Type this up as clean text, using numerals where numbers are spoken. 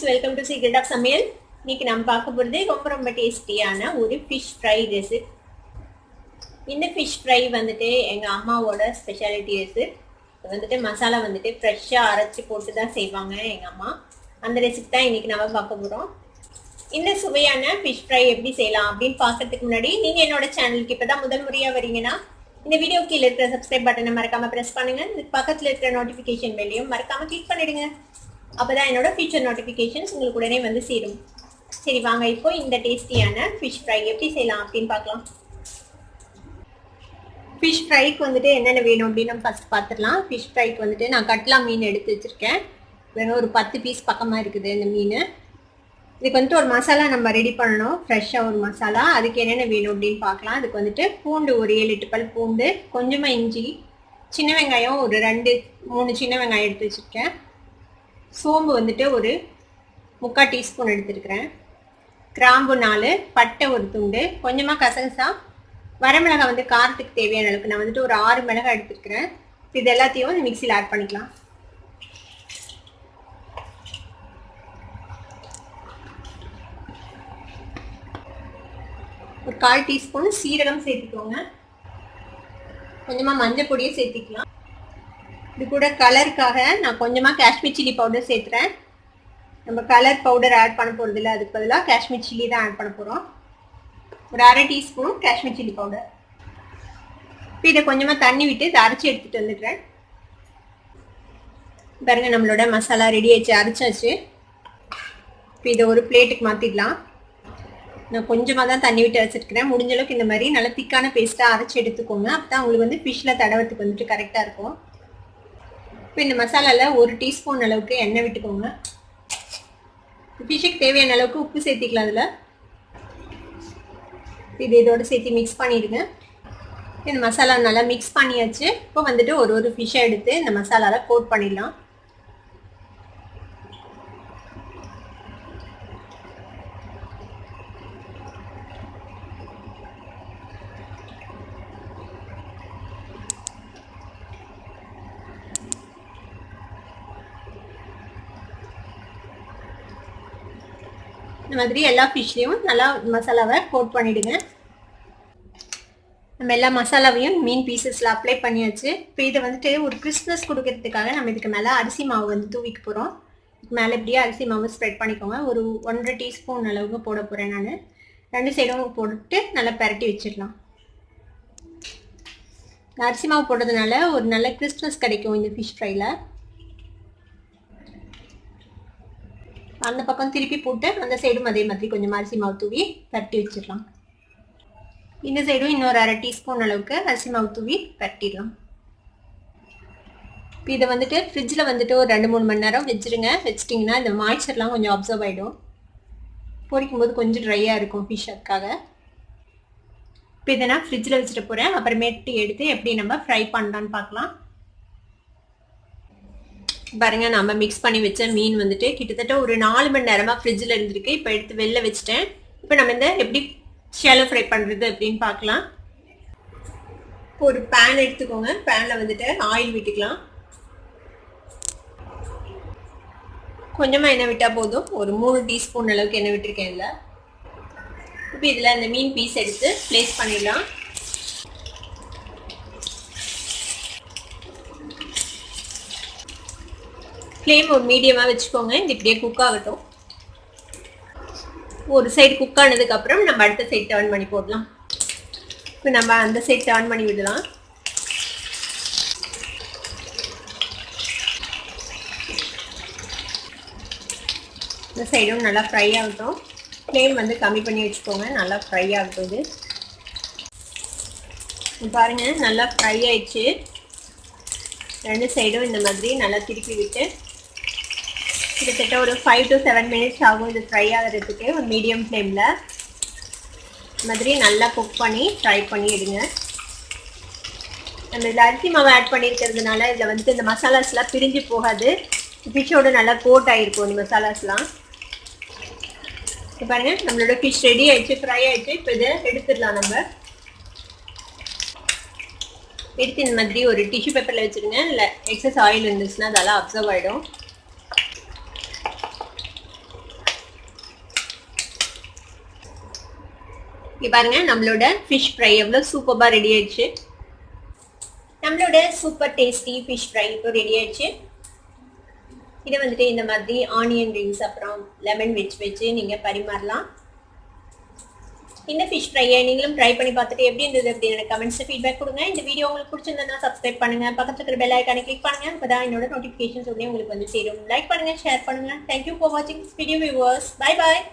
Welcome to secret of சமையல். இன்னைக்கு நம்ம பார்க்க போகிறது ரொம்ப டேஸ்டியான ஒரு ஃபிஷ் ஃப்ரை ரெசிபி. இந்த ஃபிஷ் ஃப்ரை வந்துட்டு எங்கள் அம்மாவோட ஸ்பெஷாலிட்டி ரெசிபி. வந்துட்டு மசாலா வந்துட்டு ஃப்ரெஷ்ஷாக அரைச்சி போட்டு தான் செய்வாங்க எங்கள் அம்மா. அந்த ரெசிபி தான் இன்றைக்கி நம்ம பார்க்க போகிறோம். இந்த சுவையான ஃபிஷ் ஃப்ரை எப்படி செய்யலாம் அப்படின்னு பார்க்கறதுக்கு முன்னாடி நீங்கள் என்னோட சேனலுக்கு இப்போ தான் முதல் முறையாக வரீங்கன்னா இந்த வீடியோ கீழே இருக்கிற சப்ஸ்கிரைப் பட்டனை மறக்காமல் ப்ரெஸ் பண்ணுங்கள். இதுக்கு பக்கத்தில் இருக்கிற நோட்டிஃபிகேஷன் பெல்லையும் மறக்காமல் கிளிக் பண்ணிடுங்க. அப்போ தான் என்னோட ஃபியூச்சர் நோட்டிஃபிகேஷன்ஸ் உங்களுக்கு உடனே வந்து சேரும். சரி வாங்க இப்போ இந்த டேஸ்டியான ஃபிஷ் ஃப்ரை எப்படி செய்யலாம் அப்படின்னு பார்க்கலாம். ஃபிஷ் ஃப்ரைக்கு வந்துட்டு என்னென்ன வேணும் அப்படின்னு நம்ம ஃபஸ்ட் பார்த்துடலாம். ஃபிஷ் ஃப்ரைக்கு வந்துட்டு நான் கட்லா மீன் எடுத்து வச்சுருக்கேன். வெறும் ஒரு 10 பீஸ் பக்கமாக இருக்குது இந்த மீன். இதுக்கு வந்துட்டு ஒரு மசாலா நம்ம ரெடி பண்ணணும், ஃப்ரெஷ்ஷாக ஒரு மசாலா. அதுக்கு என்னென்ன வேணும் அப்படின்னு பார்க்கலாம். அதுக்கு வந்துட்டு பூண்டு ஒரு 7-8 பல் பூண்டு, கொஞ்சமாக இஞ்சி, சின்ன வெங்காயம் ஒரு 2-3 சின்ன வெங்காயம் எடுத்து வச்சுருக்கேன். சோம்பு வந்துட்டு ஒரு 3/4 டீஸ்பூன் எடுத்துருக்கிறேன். கிராம்பு 4, பட்டை ஒரு துண்டு, கொஞ்சமாக கசகசா, வரமிளகாய் வந்து காரத்துக்கு தேவையான அளவுக்கு நான் வந்துட்டு ஒரு 6 மிளகாய் எடுத்துருக்கிறேன். இது எல்லாத்தையும் மிக்சியில் ஆட் பண்ணிக்கலாம். ஒரு 1/4 டீஸ்பூன் சீரகம் சேர்த்துக்கோங்க. கொஞ்சமாக மஞ்சள் பொடியை சேர்த்திக்கலாம். இது கூட கலருக்காக நான் கொஞ்சமாக காஷ்மீர் சில்லி பவுடர் சேர்த்துறேன். நம்ம கலர் பவுடர் ஆட் பண்ண போகிறது இல்லை, அதுக்கு பதிலாக காஷ்மீர் சில்லி தான் ஆட் பண்ண போகிறோம். ஒரு 1/2 டீஸ்பூன் காஷ்மீர் சில்லி பவுடர். இப்போ இதை கொஞ்சமாக தண்ணி விட்டு இதை அரைச்சி எடுத்துகிட்டு வந்துடுறேன். பாருங்க நம்மளோட மசாலா ரெடி ஆயிடுச்சு, அரைச்சாச்சு. இப்போ இதை ஒரு பிளேட்டுக்கு மாற்றிடலாம். நான் கொஞ்சமாக தான் தண்ணி விட்டு அரைச்சிருக்கிறேன். முடிஞ்ச அளவுக்கு இந்த மாதிரி நல்லா திக்கான பேஸ்ட்டாக அரைச்சி எடுத்துக்கோங்க. அப்போ தான் உங்களுக்கு வந்து ஃபிஷ்ஷில் தடவத்துக்கு வந்துட்டு கரெக்டாக இருக்கும். இப்போ இந்த மசாலாவில் 1 டீஸ்பூன் அளவுக்கு எண்ணெய் விட்டுக்கோங்க. ஃபிஷ்ஷுக்கு தேவையான அளவுக்கு உப்பு சேர்த்திக்கலாம். அதில் இது இதோடு சேர்த்து மிக்ஸ் பண்ணிடுங்க. இந்த மசாலா நல்லா மிக்ஸ் பண்ணியாச்சு. இப்போ வந்துட்டு ஒரு ஃபிஷ்ஷை எடுத்து இந்த மசாலாவில் கோட் பண்ணிடலாம். இந்த மாதிரி எல்லா ஃபிஷ்லேயும் நல்லா மசாலாவை கோட் பண்ணிவிடுங்க. நம்ம எல்லா மசாலாவையும் மீன் பீசஸில் அப்ளை பண்ணியாச்சு. இப்போ இதை வந்துட்டு ஒரு கிறிஸ்மஸ் கொடுக்கறதுக்காக நம்ம இதுக்கு மேலே அரிசி மாவு வந்து தூவிக்க போகிறோம். இதுக்கு மேலே இப்படியே அரிசி மாவு ஸ்ப்ரெட் பண்ணிக்கோங்க. ஒரு 1.5 டீஸ்பூன் அளவுக்கு போட போகிறேன் நான். 2 சைடும் போட்டு நல்லா பரட்டி வச்சிடலாம். அரிசி மாவு போடுறதுனால ஒரு நல்ல கிறிஸ்மஸ் கிடைக்கும் இந்த ஃபிஷ் ஃப்ரையில். அந்த பக்கம் திருப்பி போட்டு அந்த சைடும் அதே மாதிரி கொஞ்சம் அரிசி மாவு தூவி பரட்டி வச்சிடலாம். இந்த சைடும் இன்னொரு 1/2 டீஸ்பூன் அளவுக்கு அரிசி மாவு தூவி பரட்டிடலாம். இதை வந்துட்டு ஃப்ரிட்ஜில் வந்துட்டு ஒரு 2-3 மணி நேரம் வச்சுருங்க. வச்சிட்டிங்கன்னா இந்த மாய்ச்சர்லாம் கொஞ்சம் அப்சர்வ் ஆகிடும். பொரிக்கும் போது கொஞ்சம் ட்ரையாக இருக்கும் ஃபிஷ். அதுக்காக இப்போ இதை நான் ஃப்ரிட்ஜில் வச்சுட்டு போகிறேன். அப்புறமேட்டு எடுத்து எப்படி நம்ம ஃப்ரை பண்ணலான்னு பார்க்கலாம். பாருங்க நம்ம மிக்ஸ் பண்ணி வச்ச மீன் வந்துட்டு கிட்டத்தட்ட ஒரு 4 மணி நேரமாக ஃப்ரிட்ஜில் இருந்திருக்கு. இப்போ எடுத்து வெளில வச்சுட்டேன். இப்போ நம்ம இந்த எப்படி ஷாலோ ஃப்ரை பண்ணுறது அப்படின்னு பார்க்கலாம். இப்போ ஒரு பேன் எடுத்துக்கோங்க. பேனில் வந்துட்டு ஆயில் விட்டுக்கலாம். கொஞ்சமாக எண்ணெய் விட்டால் போதும். ஒரு 3 டீஸ்பூன் அளவுக்கு எண்ணெய் விட்டுருக்கேன் இதில். இப்போ இதில் இந்த மீன் பீஸ் எடுத்து ப்ளேஸ் பண்ணிடலாம். ஃப்ளேம் ஒரு மீடியமாக வச்சுக்கோங்க. இது இப்படியே குக் ஆகட்டும். ஒரு சைடு குக் ஆனதுக்கப்புறம் நம்ம அடுத்த சைடு டர்ன் பண்ணி போடலாம். இப்போ நம்ம அந்த சைடு டர்ன் பண்ணி விடலாம். இந்த சைடும் நல்லா ஃப்ரை ஆகட்டும். ஃப்ளேம் வந்து கம்மி பண்ணி வச்சுக்கோங்க. நல்லா ஃப்ரை ஆகுது. பாருங்கள் நல்லா ஃப்ரை ஆயிடுச்சு. 2 சைடும் இந்த மாதிரி நல்லா திருப்பி விட்டு கிட்டத்தட்ட ஒரு 5 to 7 மினிட்ஸ் ஆகும் இது ஃப்ரை ஆகிறதுக்கு. ஒரு மீடியம் ஃப்ளேமில் இந்த மாதிரி நல்லா குக் பண்ணி ஃப்ரை பண்ணி எடுங்க. நம்ம இதில் அரிசி மாவு ஆட் பண்ணியிருக்கிறதுனால இதில் வந்துட்டு இந்த மசாலாஸ்லாம் பிரிஞ்சு போகாது. ஃபிஷ்ஷோடு நல்லா கோட் ஆகிருக்கும் இந்த மசாலாஸ்லாம். இப்போ பாருங்கள் நம்மளோட ஃபிஷ் ரெடி ஆகிடுச்சு, ஃப்ரை ஆகிடுச்சு. இப்போ இதை எடுத்துடலாம். நம்ம எடுத்து இந்த மாதிரி ஒரு டிஷ்யூ பேப்பரில் வச்சுருங்க. இல்லை எக்ஸஸ் ஆயில் இருந்துச்சுன்னா அதெல்லாம் அப்சர்வ் ஆகிடும். இங்க பாருங்க நம்மளோட ஃபிஷ் ஃப்ரை எவ்வளவு சூப்பரா ரெடி ஆயிடுச்சு. நம்மளோட சூப்பர் டேஸ்டி ஃபிஷ் ஃப்ரை இப்போ ரெடி ஆயிடுச்சு. இதை வந்துட்டு இந்த மாதிரி ஆனியன் ரிங்ஸ் அப்புறம் லெமன் வச்சு நீங்க பரிமாறலாம். இந்த ஃபிஷ் ஃப்ரையை நீங்களும் ட்ரை பண்ணி பார்த்துட்டு எப்படி இருந்தது அப்படின்னு கமெண்ட்ஸ்ல ஃபீட்பேக் கொடுங்க. இந்த வீடியோ உங்களுக்கு பிடிச்சிருந்தா சப்ஸ்கிரைப் பண்ணுங்க, பக்கத்துல இருக்கிற பெல் ஐகானை கிளிக் பண்ணுங்க, அப்பதான் என்னோட நோட்டிபிகேஷன்ஸ் உடனே உங்களுக்கு வந்து சேரும். லைக் பண்ணுங்க, ஷேர் பண்ணுங்க. தேங்க்யூ ஃபார் வாட்சிங் this video viewers. Bye bye.